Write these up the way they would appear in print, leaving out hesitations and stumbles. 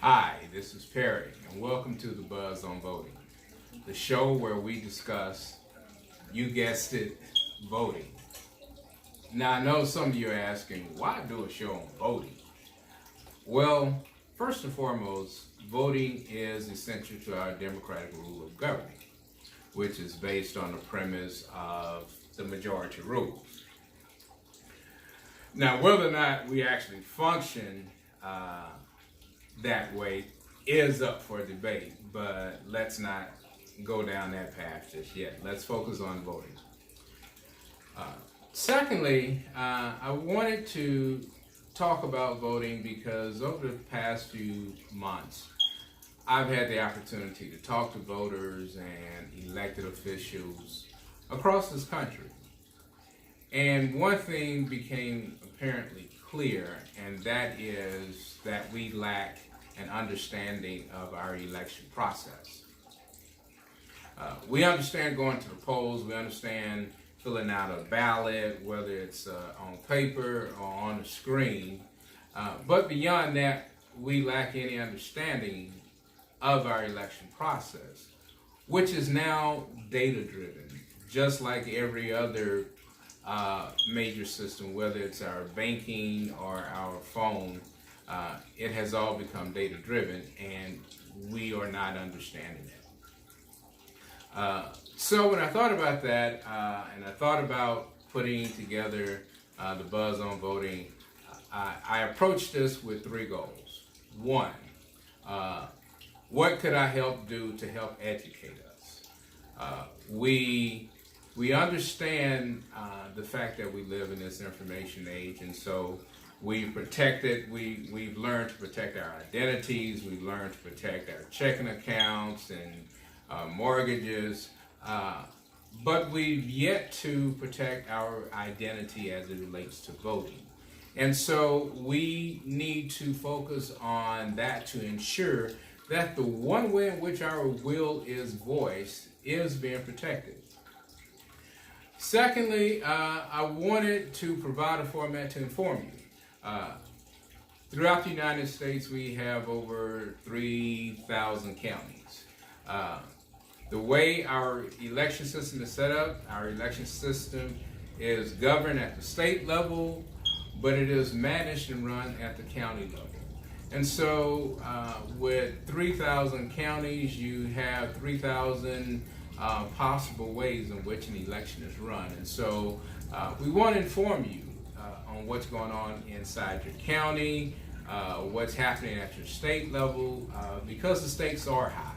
Hi, this is Perry, and welcome to The Buzz on Voting, the show where we discuss, you guessed it, voting. Now, I know some of you are asking, why do a show on voting? Well, first and foremost, voting is essential to our democratic rule of government, which is based on the premise of the majority rule. Now, whether or not we actually function that way is up for debate, but let's not go down that path just yet. Let's focus on voting. Secondly, I wanted to talk about voting because over the past few months, I've had the opportunity to talk to voters and elected officials across this country. And one thing became apparently clear, and that is that we lack an understanding of our election process. We understand going to the polls, we understand filling out a ballot, whether it's on paper or on the screen, but beyond that, we lack any understanding of our election process, which is now data-driven, just like every other major system, whether it's our banking or our phone. It has all become data-driven, and we are not understanding it. So when I thought about that, and I thought about putting together the Buzz on Voting, I approached this with three goals. One, what could I help do to help educate us? We understand the fact that we live in this information age, and so we've learned to protect our identities, we've learned to protect our checking accounts and mortgages, but we've yet to protect our identity as it relates to voting. And so we need to focus on that to ensure that the one way in which our will is voiced is being protected. Secondly, I wanted to provide a format to inform you. Throughout the United States, we have over 3,000 counties. The way our election system is set up, our election system is governed at the state level, but it is managed and run at the county level. And so with 3,000 counties, you have 3,000 possible ways in which an election is run. And so we want to inform you on what's going on inside your county, what's happening at your state level, because the stakes are high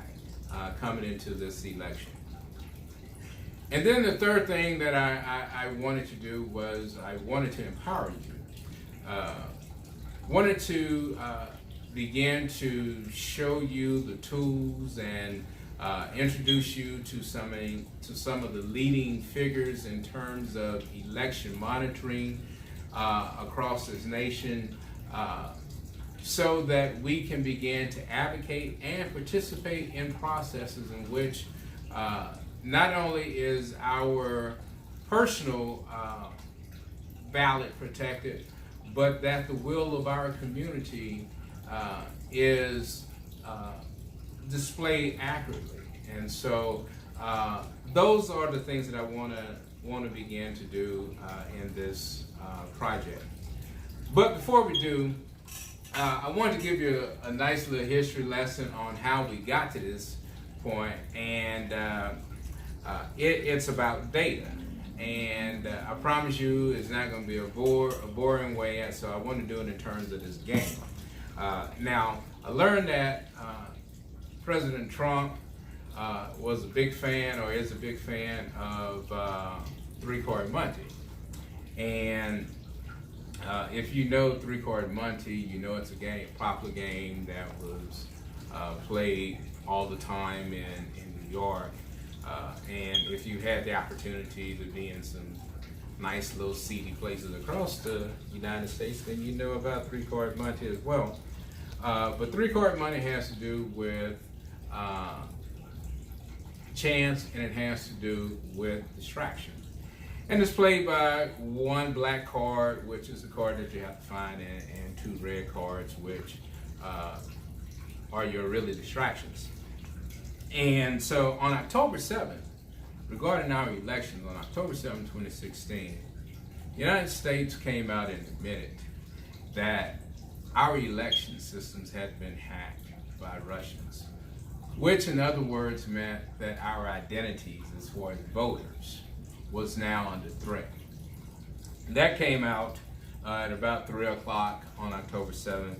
coming into this election. And then the third thing that I wanted to do was I wanted to empower you. Wanted to begin to show you the tools and introduce you to some of the leading figures in terms of election monitoring across this nation, so that we can begin to advocate and participate in processes in which not only is our personal ballot protected, but that the will of our community is displayed accurately. And so those are the things that I want to begin to do in this project. But before we do, I wanted to give you a nice little history lesson on how we got to this point, and it's about data. And I promise you it's not going to be a boring way, so I want to do it in terms of this game. Now, I learned that President Trump was a big fan, or is a big fan, of three-card Monte. And if you know three-card Monte, you know it's a popular game that was played all the time in New York. And if you had the opportunity to be in some nice little seedy places across the United States, then you know about three-card Monte as well. But three-card Monte has to do with chance, and it has to do with distraction. And it's played by one black card, which is the card that you have to find, and two red cards, which are your really distractions. And so on October 7th, regarding our elections, on October 7, 2016, the United States came out and admitted that our election systems had been hacked by Russians, which in other words meant that our identities as far as voters was now under threat. That came out at about 3 o'clock on October 7th.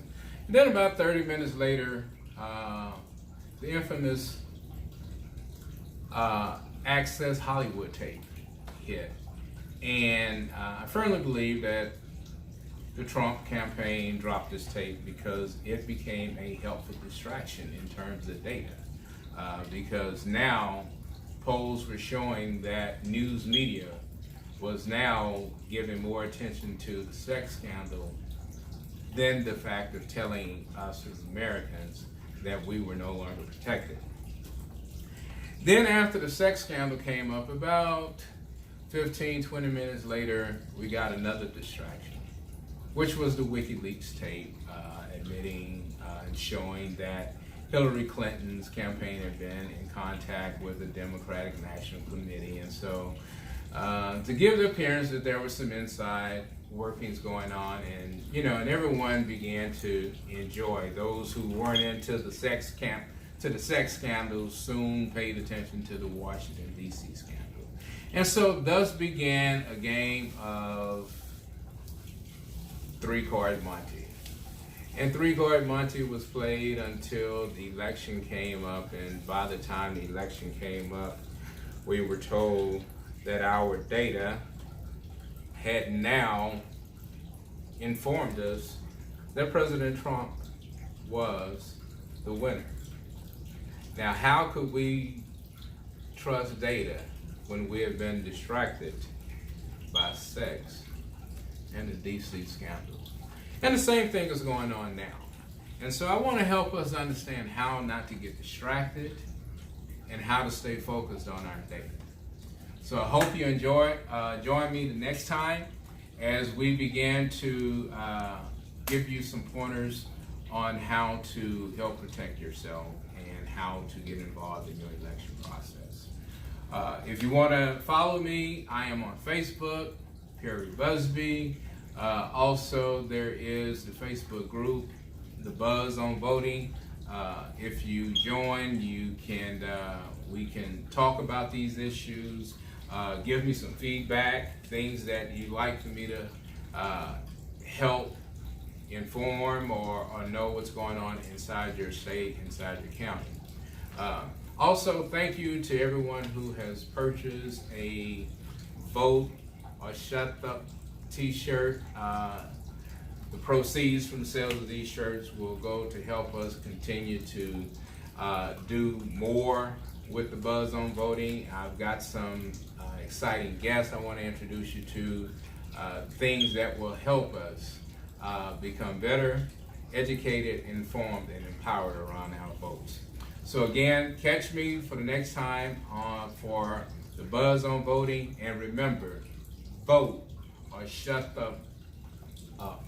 And then about 30 minutes later, the infamous Access Hollywood tape hit. And I firmly believe that the Trump campaign dropped this tape because it became a helpful distraction in terms of data. Because now polls were showing that news media was now giving more attention to the sex scandal than the fact of telling us as Americans that we were no longer protected. Then after the sex scandal came up, about 15, 20 minutes later, we got another distraction, which was the WikiLeaks tape admitting and showing that Hillary Clinton's campaign had been in contact with the Democratic National Committee. And so to give the appearance that there was some inside workings going on, and and everyone began to enjoy. Those who weren't into the sex scandals soon paid attention to the Washington, D.C. scandal. And so thus began a game of three-card Monte. And three-card Monte was played until the election came up, and by the time the election came up, we were told that our data had now informed us that President Trump was the winner. Now, how could we trust data when we have been distracted by sex and the DC scandal? And the same thing is going on now. And so I want to help us understand how not to get distracted and how to stay focused on our data. So I hope you enjoy. Join me the next time as we begin to give you some pointers on how to help protect yourself and how to get involved in your election process. If you want to follow me, I am on Facebook, Perry Busby. Also, there is the Facebook group, The Buzz on Voting. If you join, we can talk about these issues. Give me some feedback, things that you'd like for me to help inform or know what's going on inside your state, inside your county. Also, thank you to everyone who has purchased a Vote or Shut Up t-shirt. The proceeds from the sales of these shirts will go to help us continue to do more with the Buzz on Voting. I've got some exciting guests I want to introduce you to, things that will help us become better, educated, informed, and empowered around our votes. So again, catch me for the next time for the Buzz on Voting, and remember, vote or shut up.